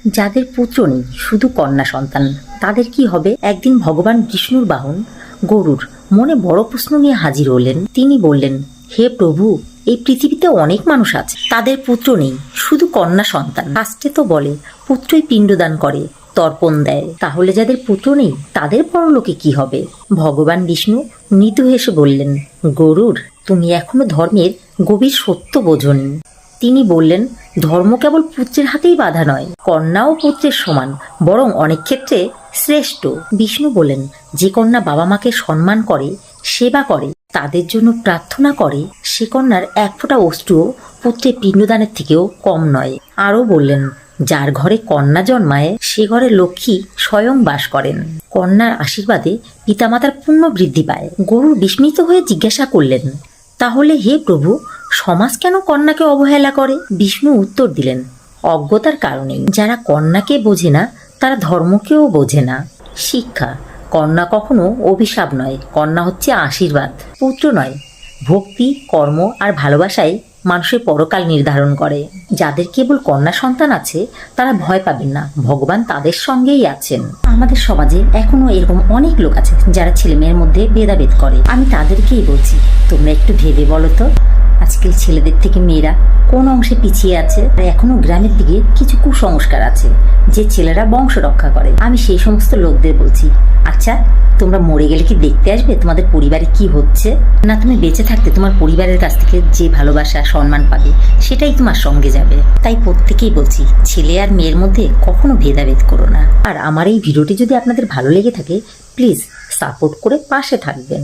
যাদের পুত্র নেই, শুধু কন্যা সন্তান, তাদের কি হবে? একদিন ভগবান বিষ্ণুর বাহন গরুর মনে বড় প্রশ্ন নিয়ে হাজির হলেন। তিনি বললেন, হে প্রভু, এই পৃথিবীতে অনেক মানুষ আছে, তাদের পুত্র নেই, শুধু কন্যা সন্তান। শাস্ত্রে তো বলে পুত্রই পিণ্ডদান করে, তর্পণ দেয়। তাহলে যাদের পুত্র নেই তাদের পরলোকে কি হবে? ভগবান বিষ্ণু মৃদু হেসে বললেন, গরুর, তুমি এখনো ধর্মের গভীর সত্য বোঝনি। তিনি বললেন, ধর্ম কেবল পুত্রের হাতেই বাধা নয়, কন্যাও পুত্রের সমান, বরং অনেক ক্ষেত্রে শ্রেষ্ঠ। বিষ্ণু বলেন, যে কন্যা বাবা মাকে সম্মান করে, সেবা করে, তাদের জন্য প্রার্থনা করে, সে কন্যার এক ফোঁটা অশ্রুও পুত্রের পিণ্ডদানের থেকেও কম নয়। আরও বললেন, যার ঘরে কন্যা জন্মায় সে ঘরে লক্ষ্মী স্বয়ং বাস করেন। কন্যার আশীর্বাদে পিতামাতার পুণ্য বৃদ্ধি পায়। গরু বিস্মিত হয়ে জিজ্ঞাসা করলেন, তাহলে হে প্রভু, সমাজ কেন কন্যাকে অবহেলা করে? বিষ্ণু উত্তর দিলেন, অজ্ঞতার কারণেই। যারা কন্যাকে বোঝে না তারা ধর্মকেও বোঝে না। শিক্ষা, কন্যা কখনো অভিশাপ নয়, কন্যা হচ্ছে আশীর্বাদ। পুত্র নয়, ভক্তি, কর্ম আর ভালোবাসায় মানুষের পরকাল নির্ধারণ করে। যাদের কেবল কন্যা সন্তান আছে তারা ভয় পাবেন না, ভগবান তাদের সঙ্গেই আছেন। আমাদের সমাজে এখনো এরকম অনেক লোক আছে যারা ছেলে মেয়ের মধ্যে ভেদাভেদ করে। আমি তাদেরকেই বলছি, তোমরা একটু ভেবে বলো তো, আজকাল ছেলেদের থেকে মেয়েরা কোন অংশে পিছিয়ে আছে? আর এখনো গ্রামের দিকে কিছু কুসংস্কার আছে যে ছেলেরা বংশ রক্ষা করে। আমি সেই সমস্ত লোকদের বলছি, আচ্ছা, তোমরা মরে গেলে কি দেখতে আসবে তোমাদের পরিবারে কি হচ্ছে? না তুমি বেঁচে থাকতে তোমার পরিবারের কাছ থেকে যে ভালোবাসা সম্মান পাবে সেটাই তোমার সঙ্গে যাবে। তাই প্রত্যেকেই বলছি, ছেলে আর মেয়ের মধ্যে কখনো ভেদাভেদ করো না। আর আমার এই ভিডিওটি যদি আপনাদের ভালো লেগে থাকে, প্লিজ সাপোর্ট করে পাশে থাকবেন।